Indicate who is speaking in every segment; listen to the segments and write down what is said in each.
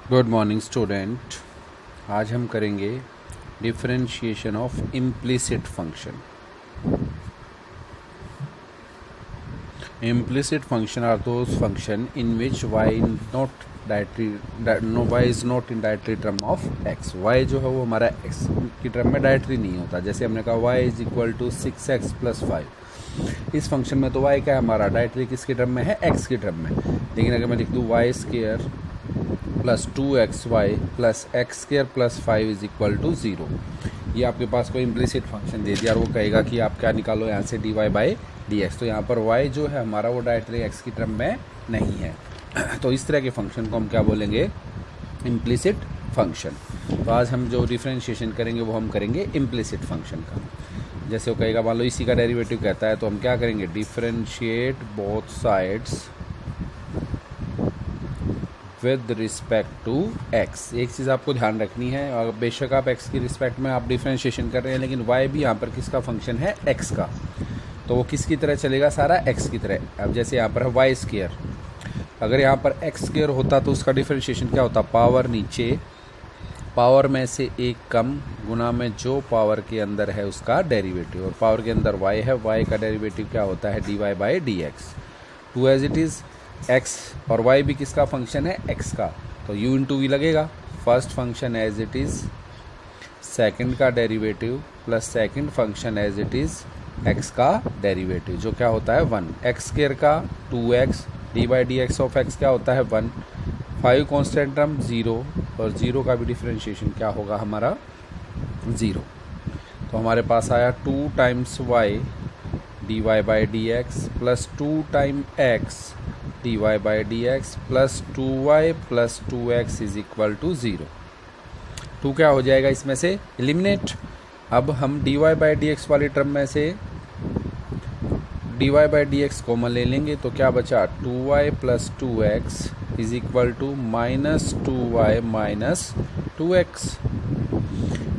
Speaker 1: Good morning student. आज हम करेंगे differentiation of implicit function. Implicit function are those function in which y is not in dietary term of x। y जो है वो हमारा x की टर्म में डायट्री नहीं होता। जैसे हमने कहा y is equal to 6x + 5। इस फंक्शन में तो y क्या है हमारा डायट्री किसकी टर्म में है, x की टर्म में। लेकिन अगर मैं लिख दूँ y² + 2xy + x² + 5 is equal to 0, ये आपके पास कोई इम्प्लिसिट फंक्शन दे दिया और वो कहेगा कि आप क्या निकालो यहाँ से dy/dx। तो यहाँ पर y जो है हमारा वो डायरेक्टली x की टर्म में नहीं है। तो इस तरह के फंक्शन को हम क्या बोलेंगे, इम्प्लिसिट फंक्शन। तो आज हम जो डिफरेंशिएशन करेंगे वो हम करेंगे इम्प्लिसिट फंक्शन का। जैसे वो कहेगा मान लो इसी का डेरिवेटिव कहता है तो हम क्या करेंगे, differentiate both sides with respect to x। एक चीज़ आपको ध्यान रखनी है, और बेशक आप x की रिस्पेक्ट में आप डिफरेंशिएशन कर रहे हैं, लेकिन y भी यहाँ पर किसका फंक्शन है, x का। तो वो किसकी तरह चलेगा, सारा x की तरह। अब जैसे यहाँ पर है y², अगर यहाँ पर x² होता तो उसका डिफरेंशिएशन क्या होता, पावर नीचे पावर में से एक कम गुना में जो पावर के अंदर है उसका डेरिवेटिव, और पावर के अंदर y है, y का डेरिवेटिव क्या होता है, dy/dx। Two as it is x और y भी किसका फंक्शन है, x का, तो u × v लगेगा। First function as it is second का derivative plus second function as it is x का डेरिवेटिव जो क्या होता है 1। x² का 2x dy/dx ऑफ x क्या होता है 1। 5 कॉन्स्टेंट टर्म 0, और 0 का भी डिफरेंशिएशन क्या होगा हमारा 0। तो हमारे पास आया 2 times y dy/dx plus 2 time x dy/dx plus 2y plus 2x is equal to 0। 2 क्या हो जाएगा इसमें से एलिमिनेट। अब हम dy/dx वाली टर्म में से dy/dx कॉमन ले लेंगे तो क्या बचा, 2y plus 2x is equal to minus 2y minus 2x,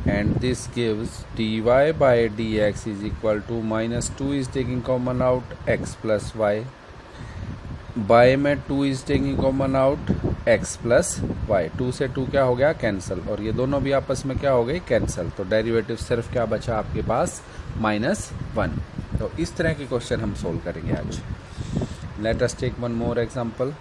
Speaker 1: and this gives dy/dx is equal to minus 2 is taking common out x plus y, y में 2 is taking common out x plus y। 2 से 2 क्या हो गया, cancel, और ये दोनों भी आपस में क्या हो गए, कैंसिल। तो डेरिवेटिव सिर्फ क्या बचा आपके पास, -1। तो इस तरह के क्वेश्चन हम सोल्व करेंगे आज। Let us take one more example.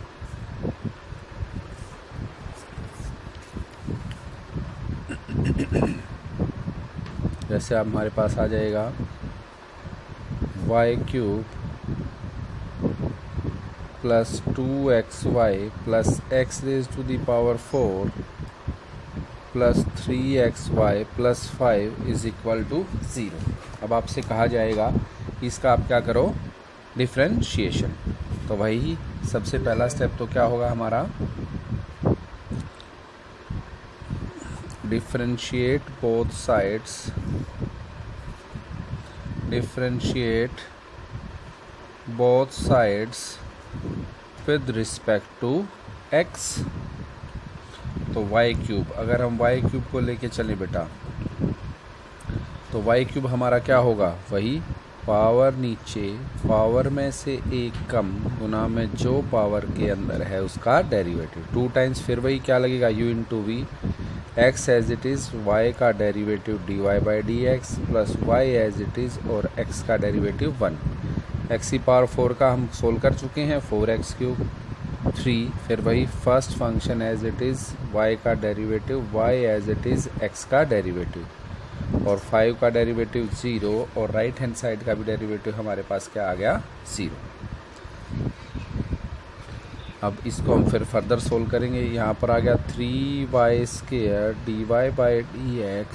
Speaker 1: जैसे अब हमारे पास आ जाएगा y³ plus 2xy plus x⁴ plus 3xy plus 5 is equal to 0। अब आपसे कहा जाएगा इसका आप क्या करो, डिफरेंशिएशन। तो वही सबसे पहला स्टेप तो क्या होगा हमारा, differentiate both sides, differentiate both sides with respect to x। तो y³, अगर हम y³ को लेके चले बेटा तो y³ हमारा क्या होगा, वही पावर नीचे पावर में से एक कम गुना में जो पावर के अंदर है उसका डेरिवेटिव। 2 टाइम्स फिर वही क्या लगेगा, u × v, x as it is y का derivative dy/dx plus y as it is और x का डेरिवेटिव 1। x⁴ का हम सोल्व कर चुके हैं, 4x³ 3, फिर वही first function as it is y का derivative y as it is x का डेरिवेटिव, और 5 का डेरिवेटिव 0, और राइट हैंड साइड का भी डेरिवेटिव हमारे पास क्या आ गया, 0। अब इसको हम फिर फर्दर सोल्व करेंगे। यहाँ पर आ गया 3y² dy/dx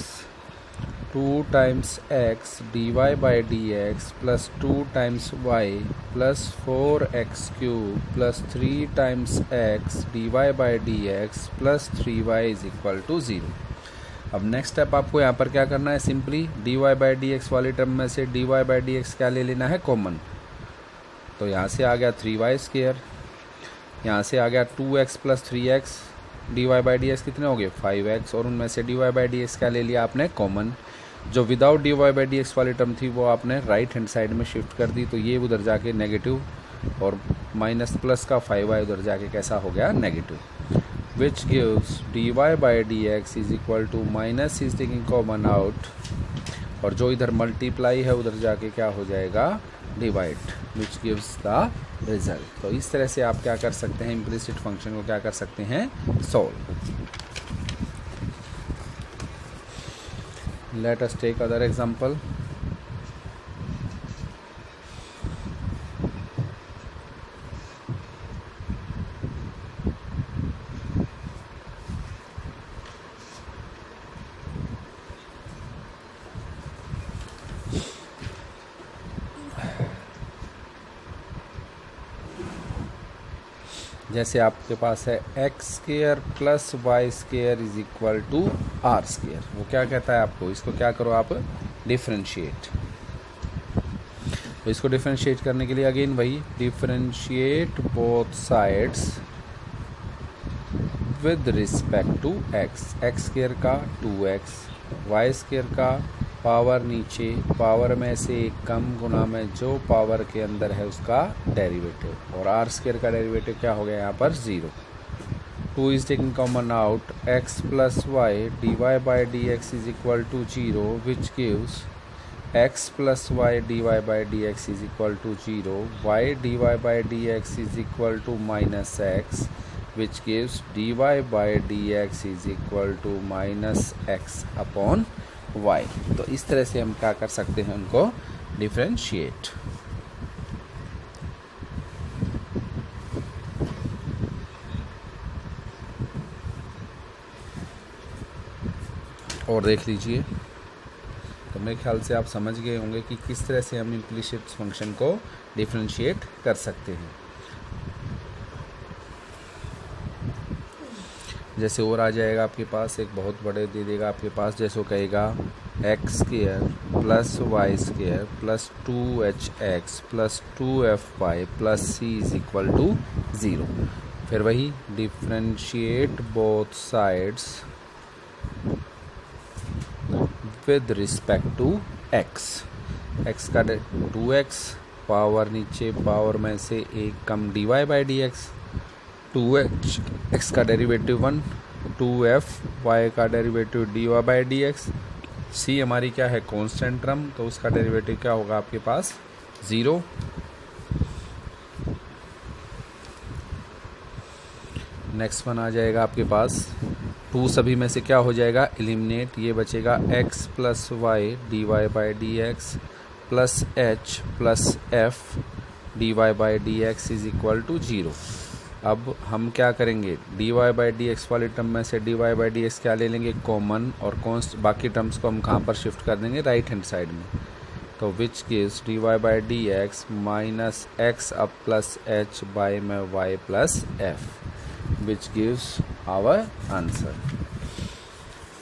Speaker 1: 2 times x dy/dx plus 2 times y plus 4x³ plus 3 times x dy/dx plus 3y is equal to 0। अब नेक्स्ट स्टेप आपको यहाँ पर क्या करना है, सिंपली dy/dx वाली टर्म में से dy/dx क्या ले लेना है, कॉमन। तो यहाँ से आ गया 3y², यहाँ से आ गया 2x प्लस 3x, dy/dx कितने हो गए, 5x, और उनमें से dy/dx क्या ले लिया आपने, कॉमन। जो विदाउट dy/dx वाली टर्म थी वो आपने राइट हैंड साइड में शिफ्ट कर दी, तो ये उधर जाके नेगेटिव, और माइनस प्लस का 5y उधर जाके कैसा हो गया, negative. which gives dy by dx is equal to minus is taking common out, और जो इधर मल्टीप्लाई है उधर जाके क्या हो जाएगा, divide, which gives the result. तो इस तरह से आप क्या कर सकते हैं, इम्प्लिसिट फंक्शन को क्या कर सकते हैं, solve. Let us take other example. जैसे आपके पास है x square plus y square is equal to r square, वो क्या कहता है आपको, इसको क्या करो आप, डिफरेंशिएट। तो इसको डिफरेंशिएट करने के लिए अगेन वही, differentiate both sides with respect to x, x square का 2x, वाई स्क्वायर का पावर नीचे, पावर में से एक कम गुना में जो पावर के अंदर है उसका डेरिवेटिव, और आर स्क्वायर का डेरिवेटिव क्या हो गया यहाँ पर, 0। 2 is taking common out, x plus y d y by d x is equal to 0, which gives x plus y d y by d x is equal to 0, y d y by d x is equal to minus x, which gives d y by d x is equal to minus x upon y। तो इस तरह से हम क्या कर सकते हैं, उनको डिफरेंशिएट। और देख लीजिए, तो मेरे ख्याल से आप समझ गए होंगे कि किस तरह से हम इम्प्लिसिट फंक्शन को डिफरेंशिएट कर सकते हैं। जैसे और आ जाएगा आपके पास, एक बहुत बड़े दे देगा आपके पास, जैसे वो कहेगा x square plus y square plus 2hx plus 2fy plus c is equal to 0। फिर वही differentiate both sides with respect to x, x का 2x, पावर नीचे, पावर में से एक कम dy by d x, 2h x का derivative 1, 2f y का derivative dy by d x, c हमारी क्या है, कांस्टेंट टर्म, तो उसका डेरिवेटिव क्या होगा आपके पास, 0। नेक्स्ट वन आ जाएगा आपके पास, 2 सभी में से क्या हो जाएगा, एलिमिनेट, ये बचेगा x plus y d y by d x plus h plus f d y by d x is equal to 0। अब हम क्या करेंगे, d y by d x वाले टर्म में से d y by d x क्या ले लेंगे, कॉमन, और कॉन्स्ट बाकी टर्म्स को हम कहाँ पर शिफ्ट कर देंगे, राइट हैंड साइड में। तो which gives d y by d x minus x अब प्लस एच बाई में y plus f, which gives our answer.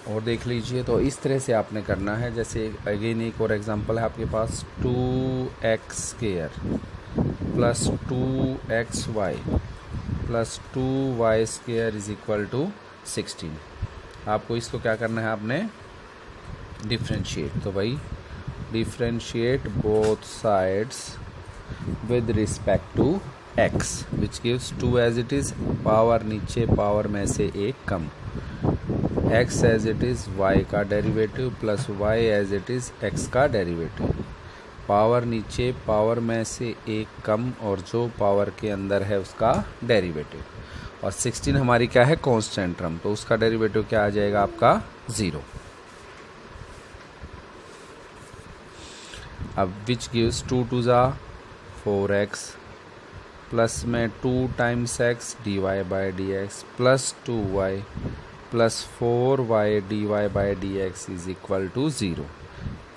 Speaker 1: और देख लीजिए, तो इस तरह से आपने करना है। जैसे अगेन एक और एग्जांपल है आपके पास, 2x square plus 2xy plus 2y square is equal to 16। आपको इसको क्या करना है, आपने डिफरेंशिएट। तो भाई differentiate both sides with respect to x, which gives 2 as it is, power नीचे, पावर में से एक कम, x as it is, y का derivative plus y as it is, x का डेरिवेटिव, पावर नीचे, पावर में से एक कम, और जो पावर के अंदर है उसका डेरिवेटिव, और 16 हमारी क्या है, कांस्टेंट टर्म, तो उसका डेरिवेटिव क्या आ जाएगा आपका, 0। अब विच गिव्स 2 टू ज़ा 4x प्लस में 2 times x d y by d x plus 2y plus 4y d y by d x is equal to 0।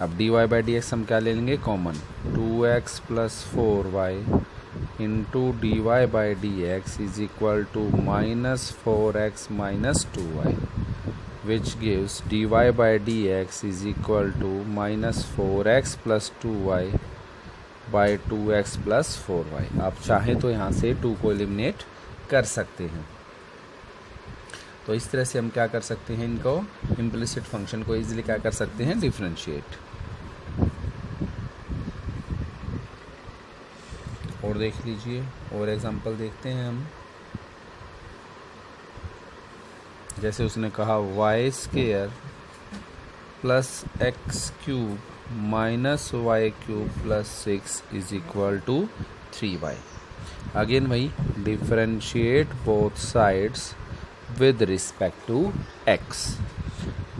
Speaker 1: अब d y by d x हम क्या ले लेंगे, common, 2x plus 4y into d y by d x is equal to minus 4x minus 2y, which gives d y by d x is equal to minus 4x plus 2y by 2x plus 4y। आप चाहें तो यहाँ से 2 को eliminate कर सकते हैं। तो इस तरह से हम क्या कर सकते हैं, इनको इम्प्लिसिट फंक्शन को इजीली क्या कर सकते हैं, डिफरेंशिएट। और देख लीजिए, और एग्जांपल देखते हैं हम। जैसे उसने कहा Y square plus X cube minus Y cube plus 6 is equal to 3y। Again वही differentiate both sides with respect to x।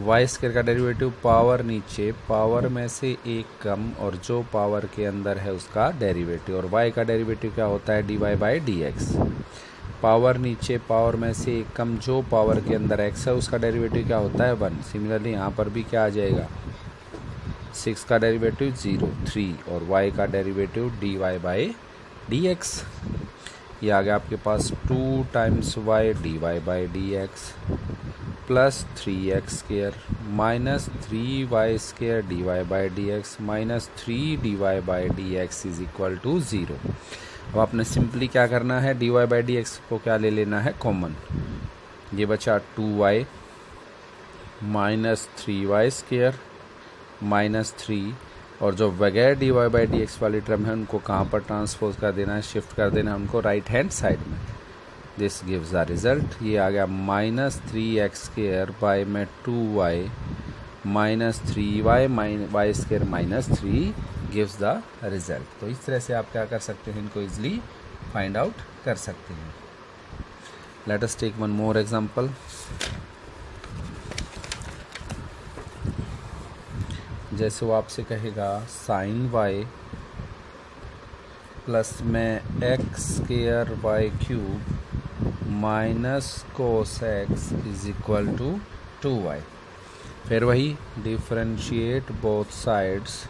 Speaker 1: Y square का डेरिवेटिव पावर नीचे, पावर में से एक कम और जो पावर के अंदर है उसका डेरिवेटिव, और y का डेरिवेटिव क्या होता है dy by d x. Power नीचे, पावर में से एक कम, जो पावर के अंदर x है उसका डेरिवेटिव क्या होता है 1। सिमिलरली यहाँ पर भी क्या आ जाएगा 6 का डेरिवेटिव 0 3 और y का derivative dy by d x. ये आ गया आपके पास 2 times y d y by d x plus 3x square minus 3y square d y by d x minus 3 d y by d x is equal to 0। अब आपने simply क्या करना है, d y by d x को क्या ले लेना है कॉमन। ये बचा 2y minus 3y square minus 3, और जो बगैर d y by d x वाली टर्म है उनको कहाँ पर ट्रांसपोज कर देना है, शिफ्ट कर देना है उनको राइट हैंड साइड में। This gives the result. ये आ गया माइनस 3x स्केयर बाय में 2y minus 3y y square minus 3 gives the result. तो इस तरह से आप क्या कर सकते हैं, इनको इजीली फाइंड आउट कर सकते हैं। Let us take one more example. जैसे वो आपसे कहेगा साइन y प्लस में x square y cube minus cos x is equal to 2y। फिर वही differentiate both sides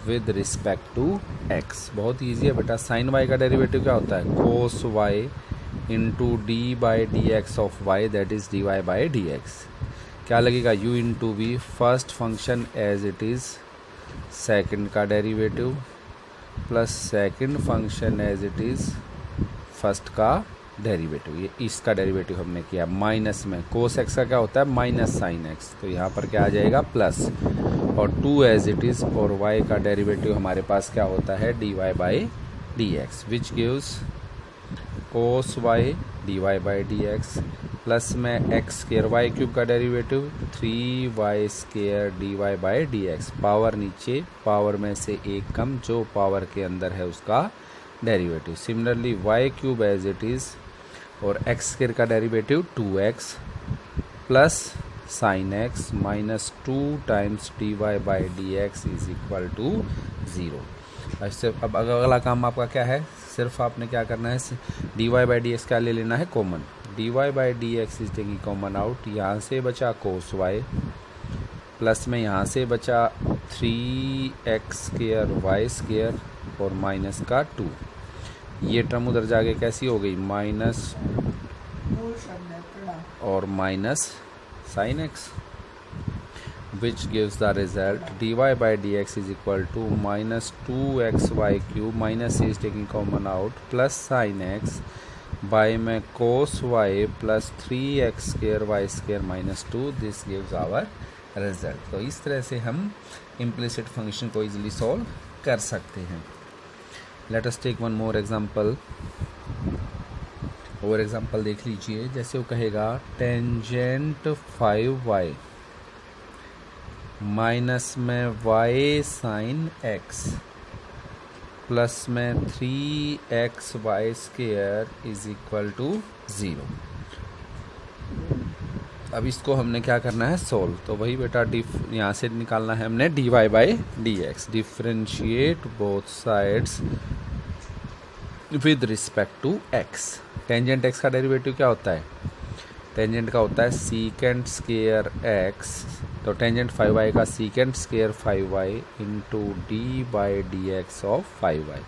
Speaker 1: with respect to x। बहुत ईजी है बेटा। साइन y का डेरिवेटिव क्या होता है cos y into d by d x of y, that is d y by d x. क्या लगेगा u into v, first function as it is, second का derivative plus second function as it is first का derivative. ये इसका derivative हमने किया minus में, cos x का क्या होता है माइनस साइन एक्स, तो यहाँ पर क्या आ जाएगा प्लस, और 2 एज इट इज़, और y का डेरिवेटिव हमारे पास क्या होता है d y by d x, which gives cos y d y by d x plus में एक्स स्केयर वाई क्यूब का derivative 3y square d y by d x. Power नीचे, पावर में से एक कम, जो पावर के अंदर है उसका derivative. Similarly y cube as it is, और एक्स स्केयर का derivative 2x plus sine x minus 2 times d y by d x is equal to 0। अब अगला काम आपका क्या है, सिर्फ आपने क्या करना है d y by d x क्या ले लेना है common. D y by d x is taking common out, यहाँ से बचा कोस वाई प्लस में यहाँ से बचा 3x स्केयर वाई स्केयर और माइनस का 2। ये टर्म उधर जाके कैसी हो गई माइनस और minus sine x, which gives the result dy by dx is equal to minus 2xy cube minus is taking common out plus sin x by में cos y plus 3x square y square minus 2। this gives our result। तो इस तरह से हम implicit function को easily solve कर सकते हैं। let us take one more example। और एग्जाम्पल देख लीजिए। जैसे वो कहेगा टेंजेंट 5y माइनस में y साइन x प्लस में 3xy square is equal to 0। अब इसको हमने क्या करना है सोल्व। तो वही बेटा यहाँ से निकालना है हमने d y by d x. Differentiate both sides with respect to x। Tangent x का डेरिवेटिव क्या होता है, टेंजेंट का होता है सीकेंट स्केयर x, तो टेंजेंट 5y का secant square 5y into d by d x of 5y।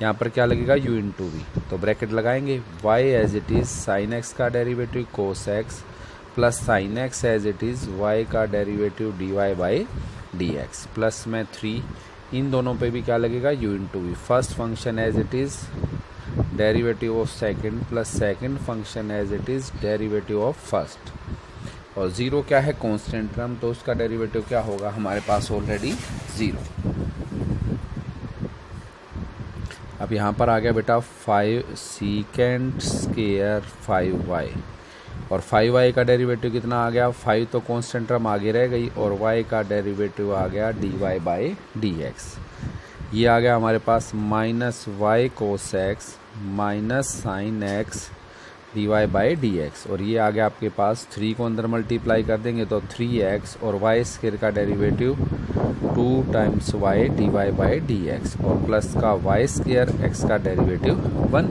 Speaker 1: यहाँ पर क्या लगेगा u इंटू वी, तो ब्रैकेट लगाएंगे। y as it is sine x का derivative cos x plus sine x as it is y का derivative d y by d x plus में 3, इन दोनों पे भी क्या लगेगा u into v. First function as it is derivative of second plus second function as it is derivative of first, और 0 क्या है कांस्टेंट टर्म, तो उसका डेरिवेटिव क्या होगा हमारे पास ऑलरेडी 0। अब यहाँ पर आ गया बेटा 5 सीकेंट स्केयर 5y और 5y का डेरिवेटिव कितना आ गया, 5 तो कांस्टेंट टर्म आगे रह गई और y का डेरिवेटिव आ गया dy/dx। ये आ गया हमारे पास -y cos x minus sine x dy/dx, और ये आ गया आपके पास 3 को अंदर मल्टीप्लाई कर देंगे तो 3x और y स्क्वायर का डेरिवेटिव 2 टाइम्स y dy/dx और प्लस का y स्क्वायर x का डेरिवेटिव 1।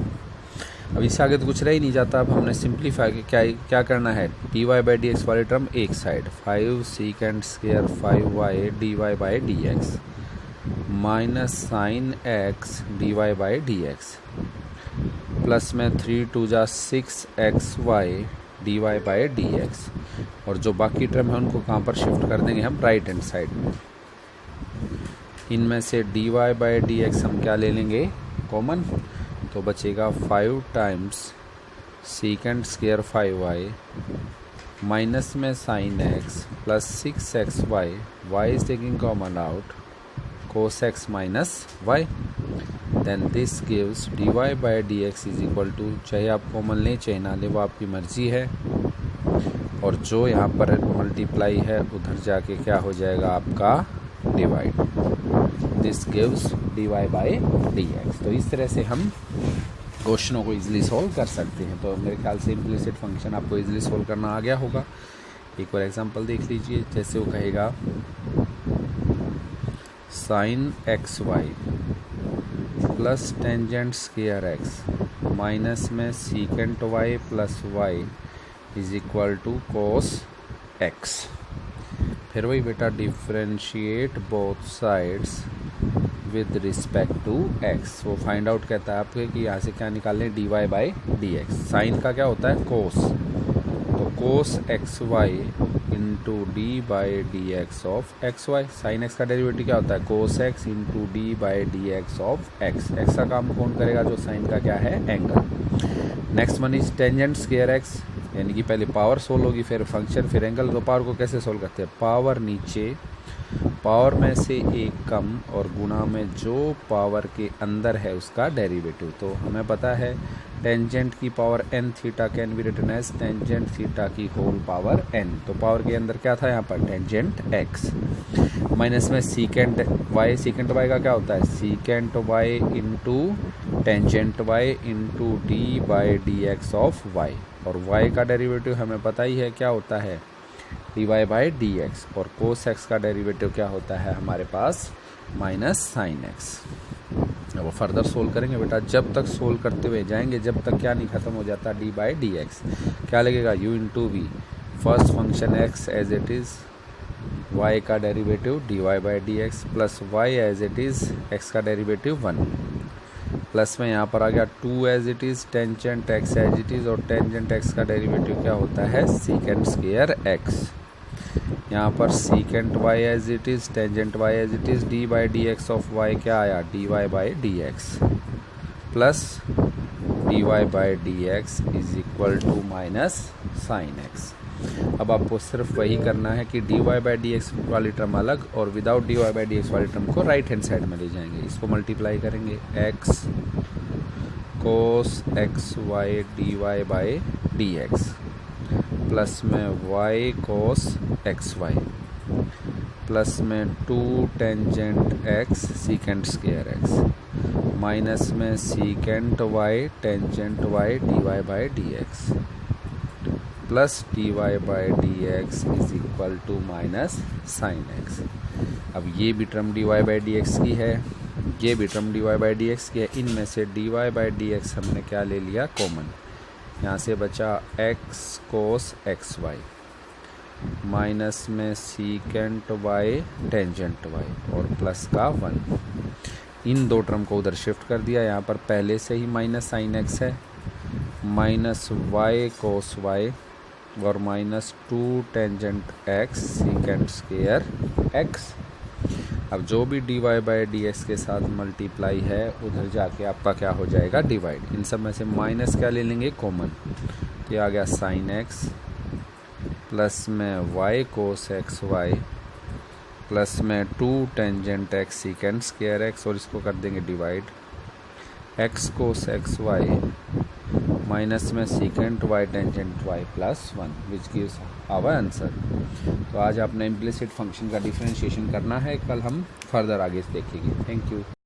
Speaker 1: अब इससे आगे तो कुछ रह ही नहीं जाता। अब हमने सिंप्लीफाई क्या करना है, dy/dx वाली टर्म एक side, 5 secant square 5y dy/dx minus sine x dy/dx plus में 3 2 जा 6xy dy/dx, और जो बाकी टर्म है उनको कहाँ पर शिफ्ट कर देंगे हम, राइट हैंड साइड में। इनमें से dy/dx हम क्या ले लेंगे, कॉमन, तो बचेगा 5 times second square 5y minus में sine x plus 6xy, y is taking common out, cos x minus y, then this gives dy/dx is equal to, चाहे आप कॉमन लें चाहे ना लें वो आपकी मर्जी है, और जो यहाँ पर मल्टीप्लाई है उधर जाके क्या हो जाएगा आपका डिवाइड, दिस गिव्स dy/dx। तो इस तरह से हम क्वेश्चनों को इजीली सॉल्व कर सकते हैं। तो मेरे ख्याल से इम्प्लिसिट फंक्शन आपको इजीली सॉल्व करना आ गया होगा। एक और एग्जांपल देख लीजिए, जैसे वो कहेगा sine xy plus tangent square x minus में secant y plus y is equal to cos x। फिर वही बेटा, differentiate both sides with respect to x। वो फाइंड आउट कहता है आपके कि यहाँ से क्या निकालें, dy/dx। साइन का क्या होता है, कोस, तो cos xy into dy/dx of xy। Sine x का डेरिवेटिव क्या होता है, cos x into dy/dx of x। x का काम कौन करेगा, जो साइन का क्या है, angle. Next one is tangent square x, यानी कि पहले पावर सोल्व होगी फिर फंक्शन फिर एंगल। तो पावर को कैसे सोल्व करते हैं, पावर नीचे, पावर में से एक कम और गुणा में जो पावर के अंदर है उसका डेरिवेटिव। तो हमें पता है टेंजेंट की power n theta can be written as tangent theta की होल पावर n। तो पावर के अंदर क्या था यहाँ पर, टेंजेंट x माइनस में सीकेंट y। सीकेंट y का क्या होता है, secant y into tangent y into dy/dx of y, और y का डेरिवेटिव हमें पता ही है क्या होता है, dy/dx, और cos x का डेरिवेटिव क्या होता है हमारे पास, माइनस साइन x। अब वो फर्दर सोल्व करेंगे बेटा, जब तक सोल्व करते हुए जाएंगे जब तक क्या नहीं खत्म हो जाता, dy/dx क्या लगेगा, u into v, first function x as it is, y का derivative dy/dx plus y as it is, x का डेरिवेटिव 1, प्लस में यहाँ पर आ गया 2 as it is, tangent x as it is, और टेंजेंट x का डेरिवेटिव क्या होता है, सीकेंट स्क्वायर x। यहाँ पर secant y as it is, tangent y as it is, dy/dx of y क्या आया, dy/dx plus dy/dx is equal to minus sine x। अब आपको सिर्फ वही करना है कि dy/dx वाली टर्म अलग और विदाउट dy/dx वाली टर्म को राइट हैंड साइड में ले जाएंगे, इसको मल्टीप्लाई करेंगे, x cos xy dy/dx plus में y cos xy प्लस में 2 tangent x secant square x minus में secant y tangent y dy/dx plus dy/dx is equal to minus sine x। अब ये भी टर्म dy/dx की है, ये भी टर्म dy/dx की है, इनमें से dy/dx हमने क्या ले लिया, कॉमन। यहाँ से बचा x cos xy माइनस में सीकेंट y टेंजेंट y और प्लस का 1। इन दो टर्म को उधर शिफ्ट कर दिया, यहाँ पर पहले से ही माइनस साइन x है, माइनस y cos y और minus 2 tangent x secant square x। अब जो भी dy/dx के साथ मल्टीप्लाई है उधर जाके आपका क्या हो जाएगा, डिवाइड। इन सब में से माइनस क्या ले लेंगे, कॉमन, तो आ गया साइन x प्लस में y cos xy प्लस में 2 tangent x secant square x, और इसको कर देंगे divide, x cos xy minus में secant Y tangent Y plus 1 which gives our answer. तो आज आपने इम्प्लिसिट फंक्शन का डिफरेंशिएशन करना है, कल हम फर्दर आगे देखेंगे। Thank you.